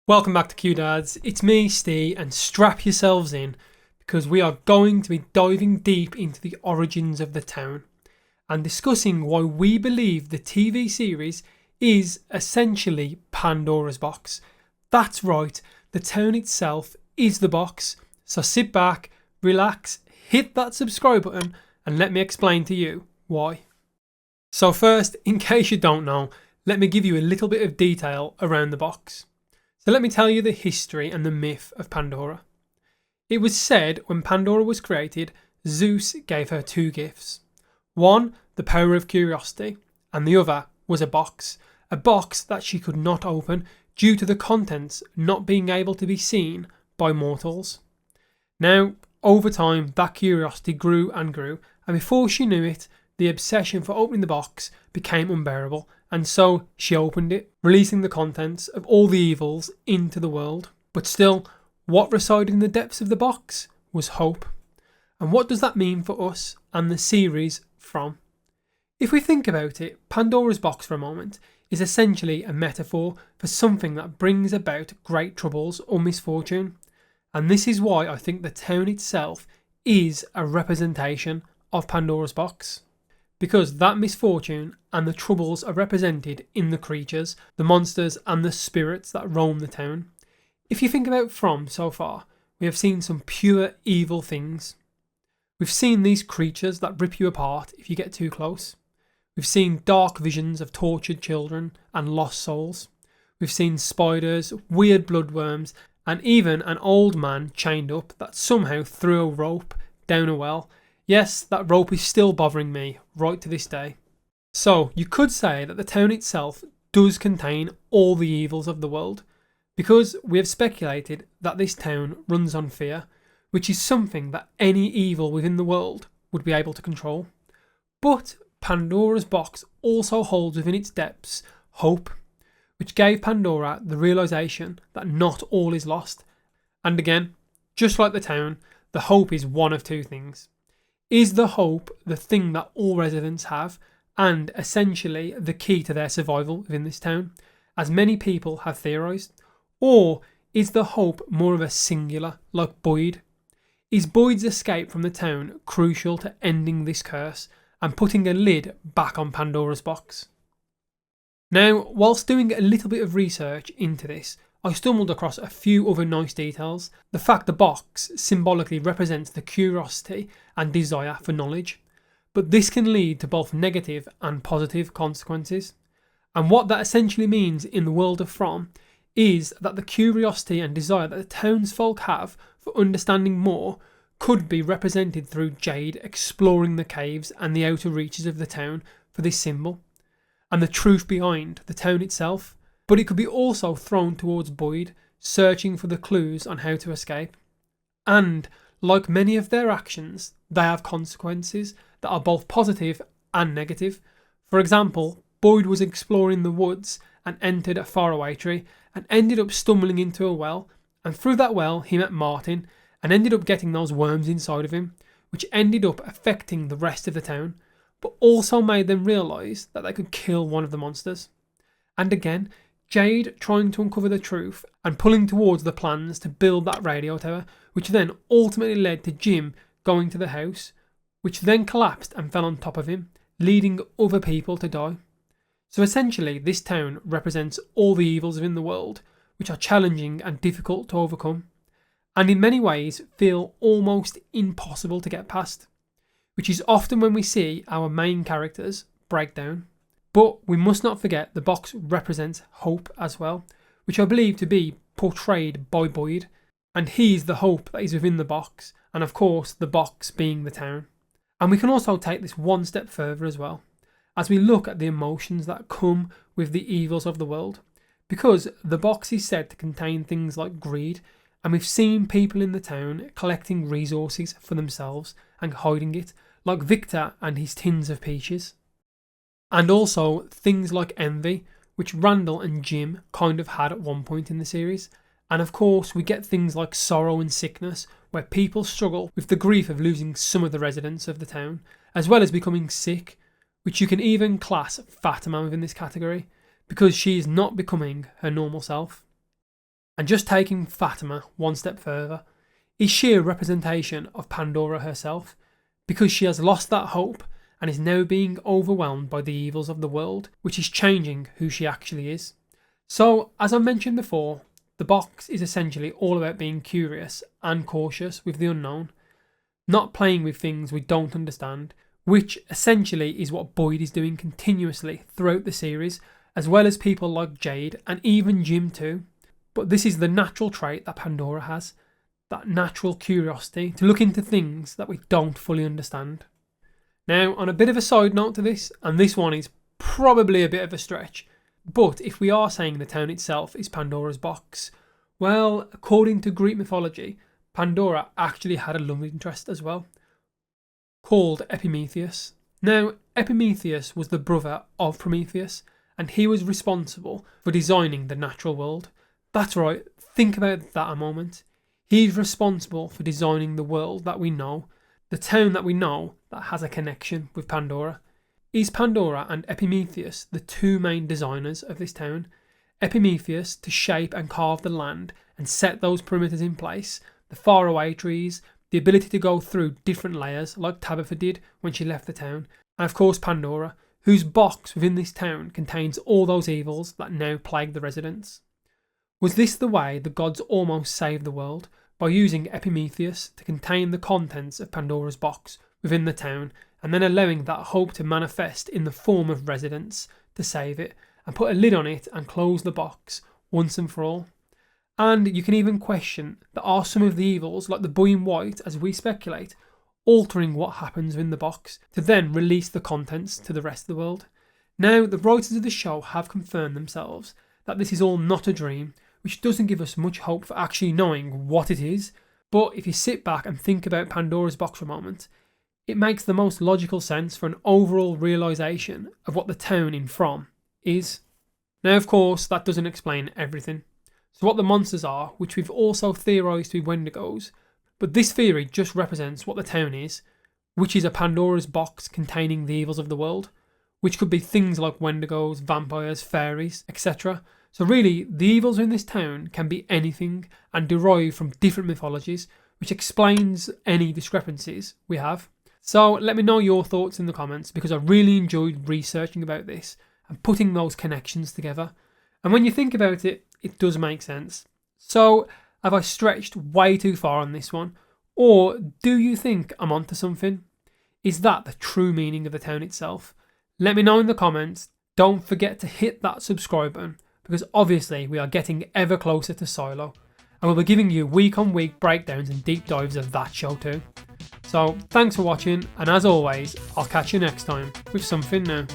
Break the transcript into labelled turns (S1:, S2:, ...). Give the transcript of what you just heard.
S1: Welcome back to Q-Dads, it's me, Steve, and strap yourselves in because we are going to be diving deep into the origins of the town and discussing why we believe the TV series is essentially Pandora's box. That's right, the town itself is the box, so sit back, relax, hit that subscribe button and let me explain to you why. So first, in case you don't know, let me give you a little bit of detail around the box. So let me tell you the history and the myth of Pandora. It was said when Pandora was created, Zeus gave her two gifts. One, the power of curiosity, and the other was a box that she could not open due to the contents not being able to be seen by mortals. Now, over time, that curiosity grew and grew, and before she knew it, the obsession for opening the box became unbearable, and so she opened it, releasing the contents of all the evils into the world. But still, what resided in the depths of the box was hope. And what does that mean for us and the series from? If we think about it, Pandora's box for a moment is essentially a metaphor for something that brings about great troubles or misfortune. And this is why I think the town itself is a representation of Pandora's box. Because that misfortune and the troubles are represented in the creatures, the monsters and the spirits that roam the town. If you think about From so far, we have seen some pure evil things. We've seen these creatures that rip you apart if you get too close. We've seen dark visions of tortured children and lost souls. We've seen spiders, weird bloodworms, and even an old man chained up that somehow threw a rope down a well. Yes, that rope is still bothering me right to this day. So you could say that the town itself does contain all the evils of the world, because we have speculated that this town runs on fear, which is something that any evil within the world would be able to control. But Pandora's box also holds within its depths hope, which gave Pandora the realisation that not all is lost. And again, just like the town, the hope is one of two things. Is the hope the thing that all residents have and essentially the key to their survival within this town, as many people have theorised? Or is the hope more of a singular, like Boyd? Is Boyd's escape from the town crucial to ending this curse and putting a lid back on Pandora's box? Now, whilst doing a little bit of research into this, I stumbled across a few other nice details. The fact the box symbolically represents the curiosity and desire for knowledge, but this can lead to both negative and positive consequences. And what that essentially means in the world of From is that the curiosity and desire that the townsfolk have for understanding more could be represented through Jade exploring the caves and the outer reaches of the town for this symbol, and the truth behind the town itself. But it could be also thrown towards Boyd, searching for the clues on how to escape. And, like many of their actions, they have consequences that are both positive and negative. For example, Boyd was exploring the woods and entered a faraway tree and ended up stumbling into a well, and through that well he met Martin and ended up getting those worms inside of him, which ended up affecting the rest of the town, but also made them realise that they could kill one of the monsters. And again, Jade trying to uncover the truth and pulling towards the plans to build that radio tower, which then ultimately led to Jim going to the house, which then collapsed and fell on top of him, leading other people to die. So essentially, this town represents all the evils within the world, which are challenging and difficult to overcome, and in many ways feel almost impossible to get past, which is often when we see our main characters break down. But we must not forget the box represents hope as well, which I believe to be portrayed by Boyd, and he's the hope that is within the box, and of course the box being the town. And we can also take this one step further as well, as we look at the emotions that come with the evils of the world, because the box is said to contain things like greed, and we've seen people in the town collecting resources for themselves and hiding it, like Victor and his tins of peaches. And also things like envy, which Randall and Jim kind of had at one point in the series. And of course we get things like sorrow and sickness, where people struggle with the grief of losing some of the residents of the town, as well as becoming sick, which you can even class Fatima within this category, because she is not becoming her normal self. And just taking Fatima one step further, is she a representation of Pandora herself, because she has lost that hope and is now being overwhelmed by the evils of the world, which is changing who she actually is. So, as I mentioned before, the box is essentially all about being curious and cautious with the unknown, not playing with things we don't understand, which essentially is what Boyd is doing continuously throughout the series, as well as people like Jade and even Jim too. But this is the natural trait that Pandora has, that natural curiosity to look into things that we don't fully understand. Now, on a bit of a side note to this, and this one is probably a bit of a stretch, but if we are saying the town itself is Pandora's box, well, according to Greek mythology, Pandora actually had a love interest as well, called Epimetheus. Now, Epimetheus was the brother of Prometheus, and he was responsible for designing the natural world. That's right, think about that a moment. He's responsible for designing the world that we know, the town that we know that has a connection with Pandora. Is Pandora and Epimetheus the two main designers of this town? Epimetheus to shape and carve the land and set those perimeters in place, the faraway trees, the ability to go through different layers like Tabitha did when she left the town, and of course Pandora, whose box within this town contains all those evils that now plague the residents. Was this the way the gods almost saved the world, by using Epimetheus to contain the contents of Pandora's box within the town, and then allowing that hope to manifest in the form of residents to save it, and put a lid on it and close the box once and for all? And you can even question that are some of the evils, like the boy in white as we speculate, altering what happens within the box to then release the contents to the rest of the world? Now, the writers of the show have confirmed themselves that this is all not a dream, which doesn't give us much hope for actually knowing what it is. But if you sit back and think about Pandora's box for a moment, it makes the most logical sense for an overall realisation of what the town in From is. Now, of course, that doesn't explain everything. So what the monsters are, which we've also theorised to be Wendigos, but this theory just represents what the town is, which is a Pandora's box containing the evils of the world, which could be things like Wendigos, vampires, fairies, etc. So really, the evils in this town can be anything and derive from different mythologies, which explains any discrepancies we have. So let me know your thoughts in the comments, because I really enjoyed researching about this and putting those connections together. And when you think about it, it does make sense. So have I stretched way too far on this one? Or do you think I'm onto something? Is that the true meaning of the town itself? Let me know in the comments. Don't forget to hit that subscribe button, because obviously we are getting ever closer to Silo, and we'll be giving you week on week breakdowns and deep dives of that show too. So thanks for watching, and as always, I'll catch you next time with something new.